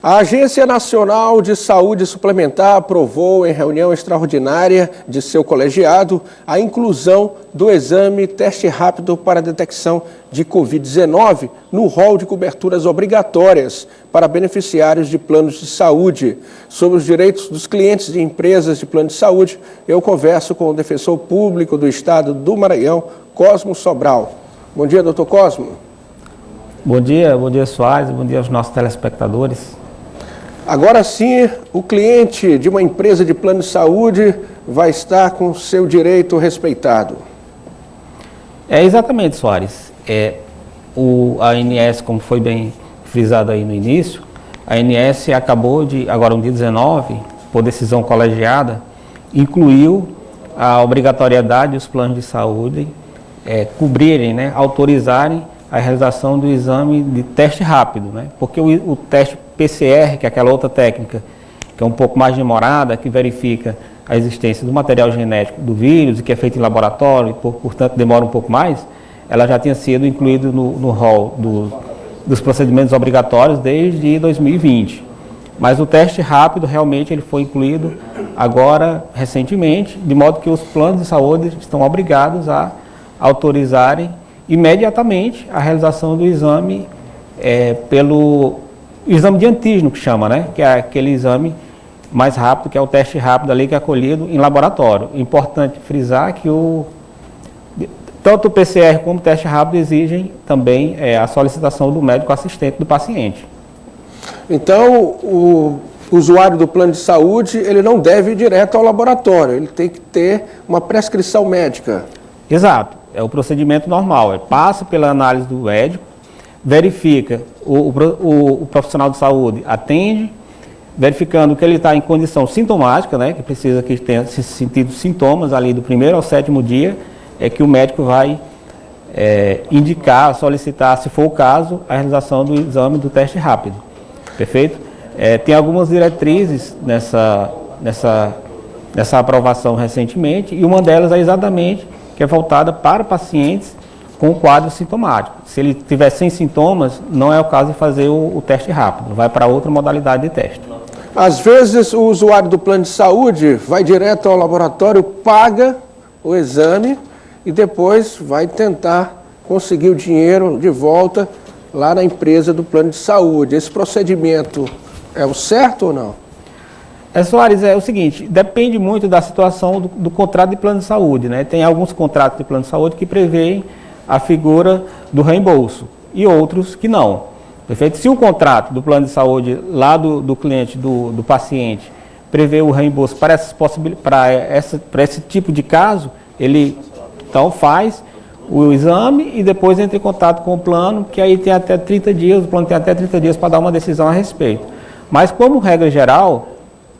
A Agência Nacional de Saúde Suplementar aprovou em reunião extraordinária de seu colegiado a inclusão do exame teste rápido para detecção de Covid-19 no rol de coberturas obrigatórias para beneficiários de planos de saúde. Sobre os direitos dos clientes de empresas de plano de saúde, eu converso com o defensor público do Estado do Maranhão, Cosmo Sobral. Bom dia, doutor Cosmo. Bom dia Soares, bom dia aos nossos telespectadores. Agora sim, o cliente de uma empresa de plano de saúde vai estar com seu direito respeitado. Exatamente, Soares. A ANS, como foi bem frisado aí no início, a ANS acabou de, agora no dia 19, por decisão colegiada, incluiu a obrigatoriedade dos planos de saúde cobrirem, autorizarem a realização do exame de teste rápido, porque o teste PCR, que é aquela outra técnica, que é um pouco mais demorada, que verifica a existência do material genético do vírus e que é feito em laboratório, e portanto demora um pouco mais, ela já tinha sido incluída no rol dos procedimentos obrigatórios desde 2020. Mas o teste rápido realmente ele foi incluído agora, recentemente, de modo que os planos de saúde estão obrigados a autorizarem imediatamente a realização do exame pelo exame de antígeno, que chama, que é aquele exame mais rápido, que é o teste rápido ali que é acolhido em laboratório. Importante frisar que tanto o PCR como o teste rápido exigem também a solicitação do médico assistente do paciente. Então, o usuário do plano de saúde, ele não deve ir direto ao laboratório, ele tem que ter uma prescrição médica. Exato, é o procedimento normal, passa pela análise do médico, verifica, o profissional de saúde atende, verificando que ele está em condição sintomática, que precisa que tenha sentido sintomas ali do primeiro ao 7º dia, é que o médico vai indicar, solicitar, se for o caso, a realização do exame do teste rápido. Perfeito? Tem algumas diretrizes nessa aprovação recentemente, e uma delas é exatamente que é voltada para pacientes com quadro sintomático. Se ele tiver sem sintomas, não é o caso de fazer o teste rápido, vai para outra modalidade de teste. Às vezes o usuário do plano de saúde vai direto ao laboratório, paga o exame e depois vai tentar conseguir o dinheiro de volta lá na empresa do plano de saúde. Esse procedimento é o certo ou não? Soares, é o seguinte, depende muito da situação do contrato de plano de saúde, Tem alguns contratos de plano de saúde que prevêem a figura do reembolso e outros que não. Perfeito? Se o contrato do plano de saúde lá do cliente, do paciente, prevê o reembolso para esse tipo de caso, ele então faz o exame e depois entra em contato com o plano, que aí tem até 30 dias, o plano tem até 30 dias para dar uma decisão a respeito. Mas como regra geral,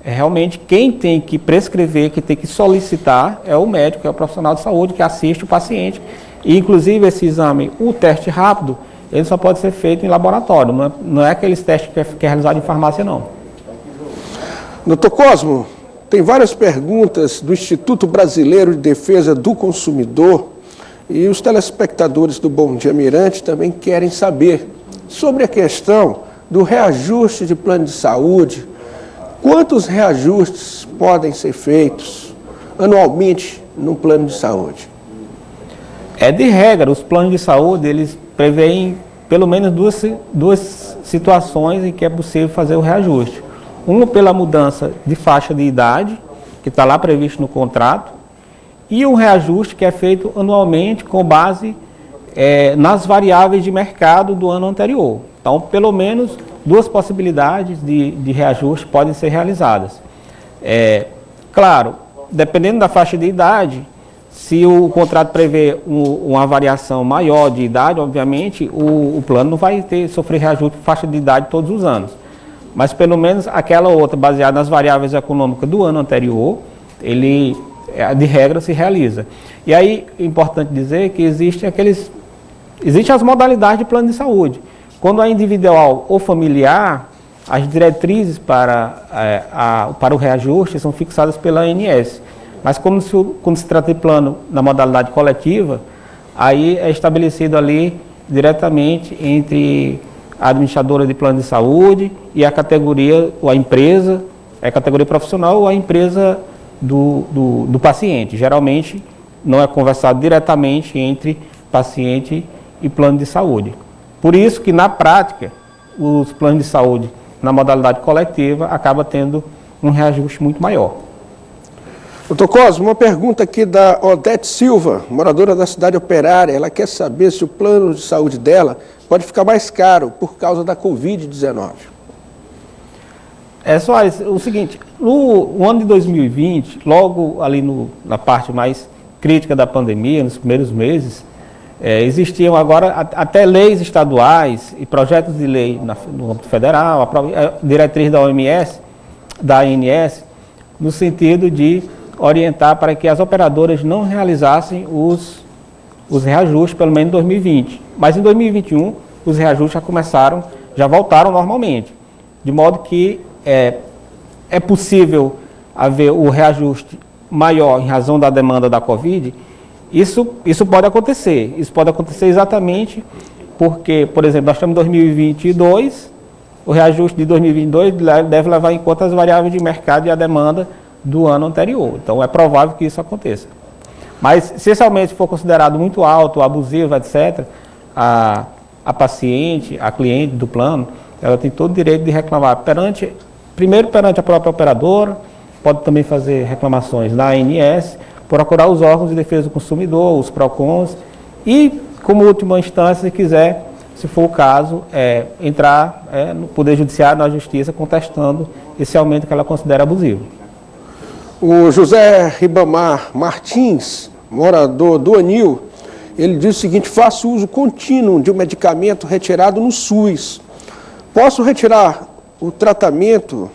realmente quem tem que prescrever, que tem que solicitar é o médico, é o profissional de saúde que assiste o paciente. E, inclusive, esse exame, o teste rápido, ele só pode ser feito em laboratório, não é aqueles testes que é realizado em farmácia, não. Doutor Cosmo, tem várias perguntas do Instituto Brasileiro de Defesa do Consumidor e os telespectadores do Bom Dia Mirante também querem saber sobre a questão do reajuste de plano de saúde. Quantos reajustes podem ser feitos anualmente no plano de saúde? De regra, os planos de saúde, eles preveem pelo menos duas situações em que é possível fazer o reajuste. Uma pela mudança de faixa de idade, que está lá previsto no contrato, e um reajuste que é feito anualmente com base nas variáveis de mercado do ano anterior. Então, pelo menos duas possibilidades de reajuste podem ser realizadas. Claro, dependendo da faixa de idade, se o contrato prevê uma variação maior de idade, obviamente, o plano não vai sofrer reajuste por faixa de idade todos os anos. Mas pelo menos aquela outra, baseada nas variáveis econômicas do ano anterior, ele, de regra, se realiza. E aí, é importante dizer que existem as modalidades de plano de saúde. Quando é individual ou familiar, as diretrizes para o reajuste são fixadas pela ANS. Mas quando se trata de plano na modalidade coletiva, aí é estabelecido ali diretamente entre a administradora de plano de saúde e a categoria, ou a empresa, a categoria profissional ou a empresa do paciente. Geralmente não é conversado diretamente entre paciente e plano de saúde. Por isso que na prática, os planos de saúde na modalidade coletiva acaba tendo um reajuste muito maior. Doutor Cosmo, uma pergunta aqui da Odete Silva, moradora da cidade operária. Ela quer saber se o plano de saúde dela pode ficar mais caro por causa da Covid-19. Soares, o seguinte, no ano de 2020, logo ali na parte mais crítica da pandemia, nos primeiros meses, existiam agora até leis estaduais e projetos de lei no âmbito federal, a diretriz da OMS, da ANS, no sentido de orientar para que as operadoras não realizassem os reajustes, pelo menos em 2020. Mas em 2021, os reajustes já voltaram normalmente. De modo que é possível haver o reajuste maior em razão da demanda da Covid. Isso pode acontecer. Isso pode acontecer exatamente porque, por exemplo, nós estamos em 2022, o reajuste de 2022 deve levar em conta as variáveis de mercado e a demanda do ano anterior. Então, é provável que isso aconteça. Mas, se esse aumento for considerado muito alto, abusivo, etc., a paciente, a cliente do plano, ela tem todo o direito de reclamar primeiro perante a própria operadora, pode também fazer reclamações na ANS, procurar os órgãos de defesa do consumidor, os PROCONs, e, como última instância, se quiser, se for o caso, entrar no Poder Judiciário, na Justiça, contestando esse aumento que ela considera abusivo. O José Ribamar Martins, morador do Anil, ele diz o seguinte: faço uso contínuo de um medicamento retirado no SUS. Posso retirar o tratamento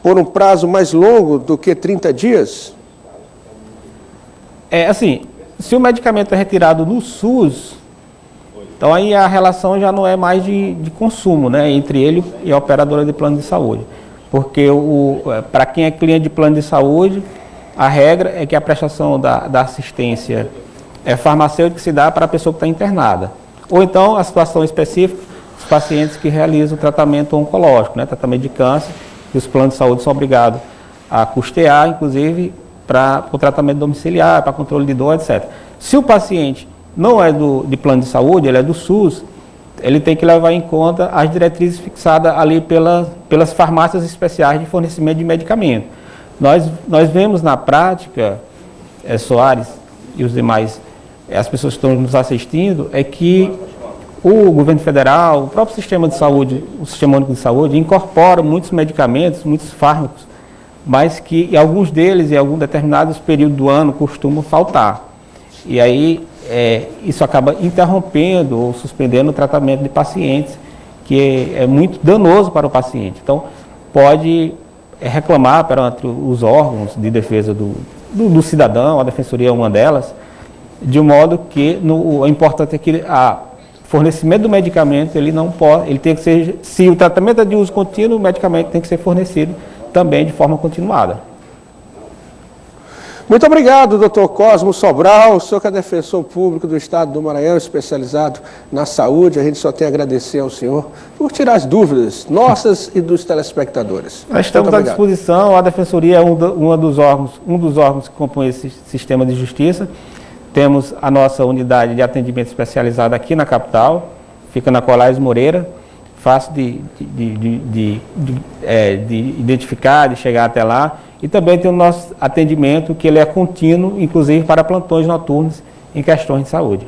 por um prazo mais longo do que 30 dias? Se o medicamento é retirado no SUS, então aí a relação já não é mais de consumo, né, entre ele e a operadora de plano de saúde. Porque para quem é cliente de plano de saúde, a regra é que a prestação da assistência farmacêutica se dá para a pessoa que está internada. Ou então, a situação específica, os pacientes que realizam tratamento oncológico, né, tratamento de câncer, que os planos de saúde são obrigados a custear, inclusive, para o tratamento domiciliar, para controle de dor, etc. Se o paciente não é de plano de saúde, ele é do SUS, ele tem que levar em conta as diretrizes fixadas ali pelas farmácias especiais de fornecimento de medicamento. Nós vemos na prática, Soares e os demais, as pessoas que estão nos assistindo, é que o governo federal, o próprio sistema de saúde, o Sistema Único de Saúde, incorpora muitos medicamentos, muitos fármacos, mas que alguns deles, em algum determinados períodos do ano, costumam faltar. E aí, isso acaba interrompendo ou suspendendo o tratamento de pacientes, que é muito danoso para o paciente. Então, pode reclamar perante os órgãos de defesa do cidadão, a defensoria é uma delas, de modo que o importante é que o fornecimento do medicamento, ele tem que ser, se o tratamento é de uso contínuo, o medicamento tem que ser fornecido também de forma continuada. Muito obrigado, doutor Cosmo Sobral, o senhor que é defensor público do Estado do Maranhão, especializado na saúde. A gente só tem a agradecer ao senhor por tirar as dúvidas nossas e dos telespectadores. Nós estamos à disposição, a Defensoria é um dos órgãos que compõem esse sistema de justiça. Temos a nossa unidade de atendimento especializado aqui na capital, fica na Colares Moreira, fácil de identificar, de chegar até lá. E também tem o nosso atendimento, que ele é contínuo, inclusive para plantões noturnos em questões de saúde.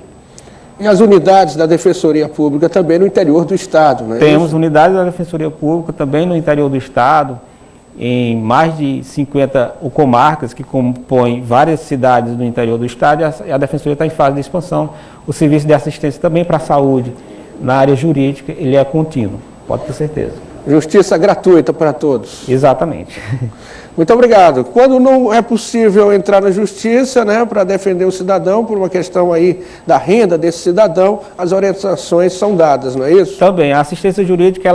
E as unidades da Defensoria Pública também no interior do Estado, não é? Temos unidades da Defensoria Pública também no interior do Estado, em mais de 50 comarcas que compõem várias cidades do interior do Estado, e a Defensoria está em fase de expansão. O serviço de assistência também para a saúde, na área jurídica, ele é contínuo, pode ter certeza. Justiça gratuita para todos. Exatamente. Muito obrigado. Quando não é possível entrar na justiça, né, para defender o cidadão, por uma questão aí da renda desse cidadão, as orientações são dadas, não é isso? Também, a assistência jurídica,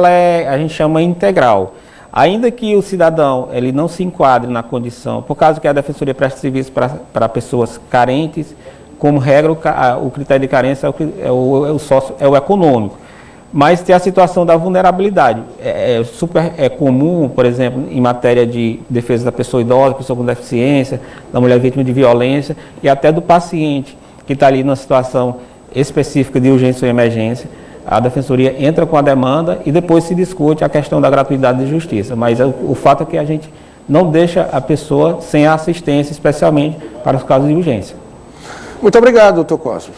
a gente chama integral. Ainda que o cidadão ele não se enquadre na condição, por causa que a Defensoria presta serviço para pessoas carentes, como regra, o critério de carência é o econômico. mas tem a situação da vulnerabilidade. É super comum, por exemplo, em matéria de defesa da pessoa idosa, pessoa com deficiência, da mulher vítima de violência e até do paciente que está ali numa situação específica de urgência ou emergência. A Defensoria entra com a demanda e depois se discute a questão da gratuidade de justiça. Mas o fato é que a gente não deixa a pessoa sem a assistência, especialmente para os casos de urgência. Muito obrigado, doutor Cosmo.